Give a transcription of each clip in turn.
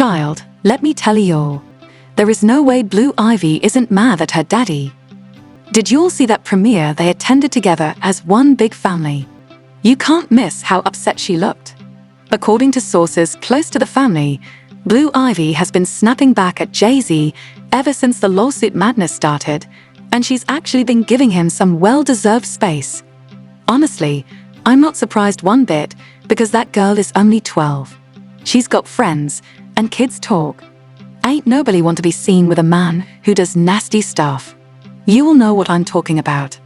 Child, let me tell you all. There is no way Blue Ivy isn't mad at her daddy. Did you all see that premiere they attended together as one big family? You can't miss how upset she looked. According to sources close to the family, Blue Ivy has been snapping back at Jay-Z ever since the lawsuit madness started, and she's actually been giving him some well-deserved space. Honestly, I'm not surprised one bit, because that girl is only 12. She's got friends, and kids talk. Ain't nobody want to be seen with a man who does nasty stuff. You all know what I'm talking about.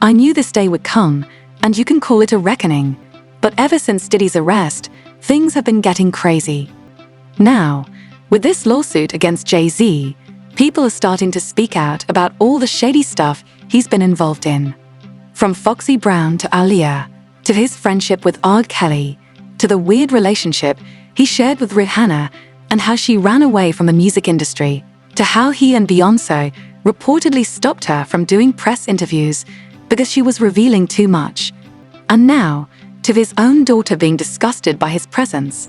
I knew this day would come, and you can call it a reckoning. But ever since Diddy's arrest, things have been getting crazy. Now, with this lawsuit against Jay-Z, people are starting to speak out about all the shady stuff he's been involved in. From Foxy Brown to Aaliyah, to his friendship with R. Kelly, to the weird relationship he shared with Rihanna and how she ran away from the music industry, to how he and Beyoncé reportedly stopped her from doing press interviews because she was revealing too much, and now to his own daughter being disgusted by his presence.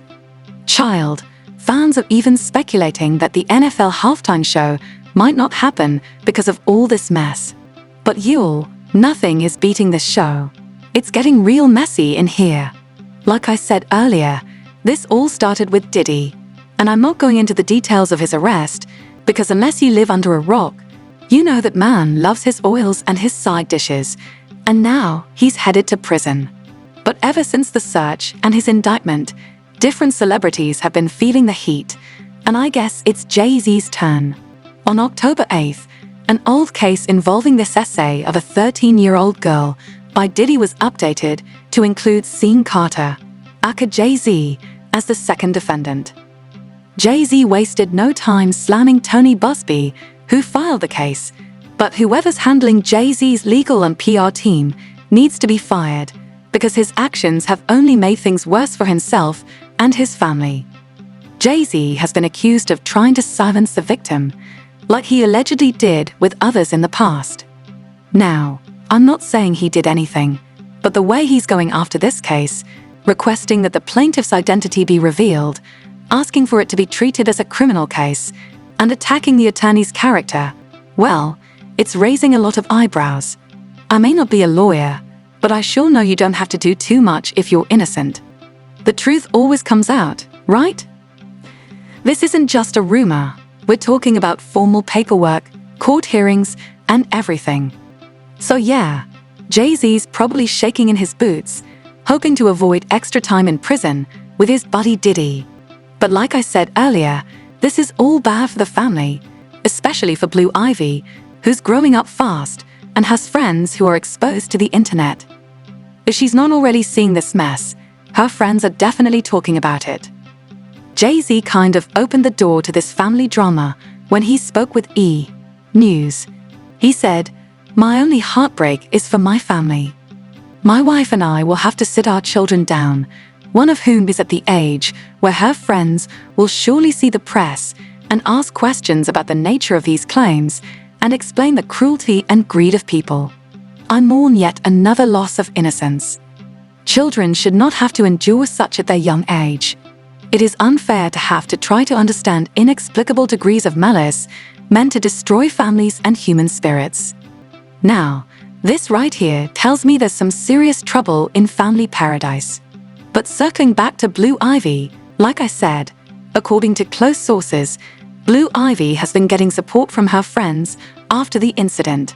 Child, fans are even speculating that the NFL halftime show might not happen because of all this mess. But you'll, nothing is beating this show. It's getting real messy in here. Like I said earlier, this all started with Diddy, and I'm not going into the details of his arrest because unless you live under a rock, you know that man loves his oils and his side dishes, and now he's headed to prison. But ever since the search and his indictment, different celebrities have been feeling the heat, and I guess it's Jay-Z's turn. On October 8th, an old case involving this essay of a 13-year-old girl by Diddy was updated to include Sean Carter, aka Jay-Z, as the second defendant. Jay-Z wasted no time slamming Tony Busby, who filed the case, but whoever's handling Jay-Z's legal and PR team needs to be fired, because his actions have only made things worse for himself and his family. Jay-Z has been accused of trying to silence the victim, like he allegedly did with others in the past. Now, I'm not saying he did anything, but the way he's going after this case, requesting that the plaintiff's identity be revealed, asking for it to be treated as a criminal case, and attacking the attorney's character, well, it's raising a lot of eyebrows. I may not be a lawyer, but I sure know you don't have to do too much if you're innocent. The truth always comes out, right? This isn't just a rumor. We're talking about formal paperwork, court hearings, and everything. So yeah, Jay-Z's probably shaking in his boots, hoping to avoid extra time in prison with his buddy Diddy. But like I said earlier, this is all bad for the family, especially for Blue Ivy, who's growing up fast and has friends who are exposed to the internet. If she's not already seeing this mess, her friends are definitely talking about it. Jay-Z kind of opened the door to this family drama when he spoke with E! News. He said, "My only heartbreak is for my family. My wife and I will have to sit our children down, one of whom is at the age where her friends will surely see the press and ask questions about the nature of these claims and explain the cruelty and greed of people. I mourn yet another loss of innocence. Children should not have to endure such at their young age. It is unfair to have to try to understand inexplicable degrees of malice meant to destroy families and human spirits." Now, this right here tells me there's some serious trouble in family paradise. But circling back to Blue Ivy, like I said, according to close sources, Blue Ivy has been getting support from her friends after the incident.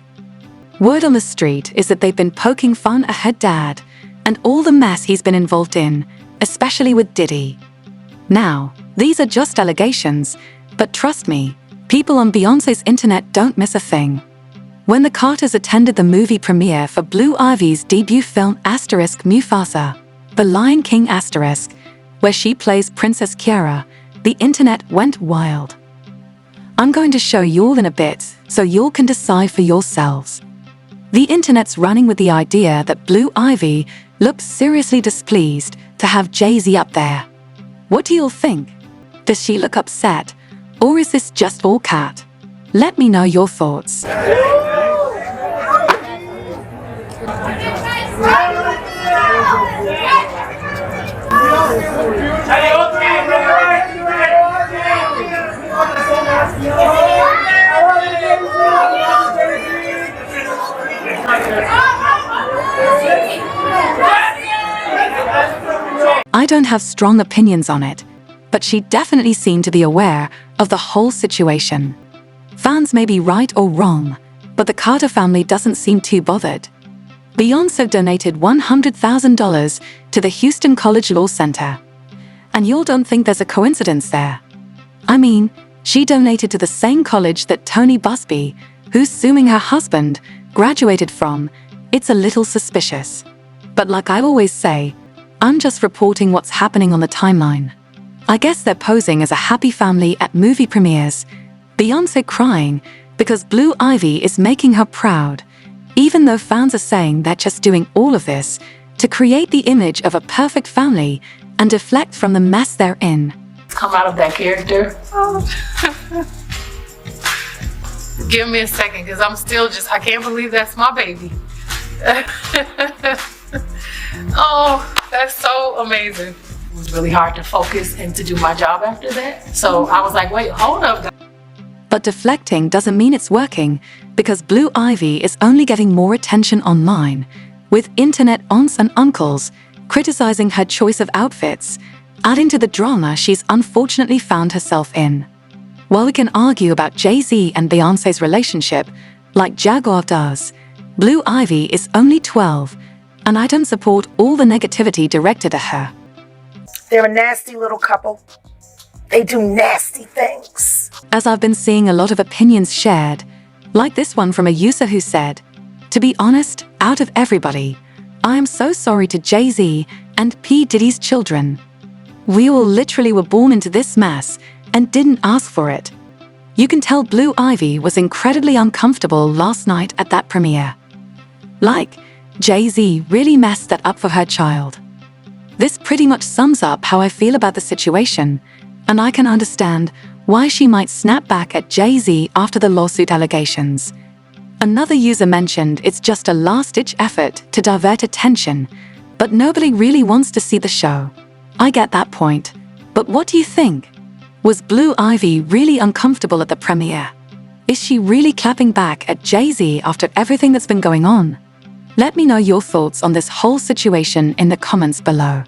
Word on the street is that they've been poking fun at her dad and all the mess he's been involved in, especially with Diddy. Now, these are just allegations, but trust me, people on Beyoncé's internet don't miss a thing. When the Carters attended the movie premiere for Blue Ivy's debut film Mufasa, The Lion King *, where she plays Princess Kiara, the internet went wild. I'm going to show you all in a bit, so you can decide for yourselves. The internet's running with the idea that Blue Ivy looked seriously displeased to have Jay-Z up there. What do you all think? Does she look upset, or is this just all cat? Let me know your thoughts. Hey, don't have strong opinions on it, but she definitely seemed to be aware of the whole situation. Fans may be right or wrong, but the Carter family doesn't seem too bothered. Beyoncé donated $100,000 to the Houston College Law Center. And y'all don't think there's a coincidence there? I mean, she donated to the same college that Tony Busby, who's suing her husband, graduated from. It's a little suspicious. But like I always say, I'm just reporting what's happening on the timeline. I guess they're posing as a happy family at movie premieres. Beyoncé crying because Blue Ivy is making her proud, even though fans are saying they're just doing all of this to create the image of a perfect family and deflect from the mess they're in. Come out of that character. Give me a second, because I'm still I can't believe that's my baby. Oh, that's so amazing. It was really hard to focus and to do my job after that. So I was like, wait, hold up. But deflecting doesn't mean it's working, because Blue Ivy is only getting more attention online, with internet aunts and uncles criticizing her choice of outfits, adding to the drama she's unfortunately found herself in. While we can argue about Jay-Z and Beyoncé's relationship, like Jaguar does, Blue Ivy is only 12, and I don't support all the negativity directed at her. They're a nasty little couple. They do nasty things. As I've been seeing a lot of opinions shared, like this one from a user who said, "To be honest, out of everybody, I am so sorry to Jay-Z and P. Diddy's children. We all literally were born into this mess and didn't ask for it." You can tell Blue Ivy was incredibly uncomfortable last night at that premiere. Like, Jay-Z really messed that up for her child. This pretty much sums up how I feel about the situation, and I can understand why she might snap back at Jay-Z after the lawsuit allegations. Another user mentioned it's just a last-ditch effort to divert attention, but nobody really wants to see the show. I get that point, but what do you think? Was Blue Ivy really uncomfortable at the premiere? Is she really clapping back at Jay-Z after everything that's been going on? Let me know your thoughts on this whole situation in the comments below.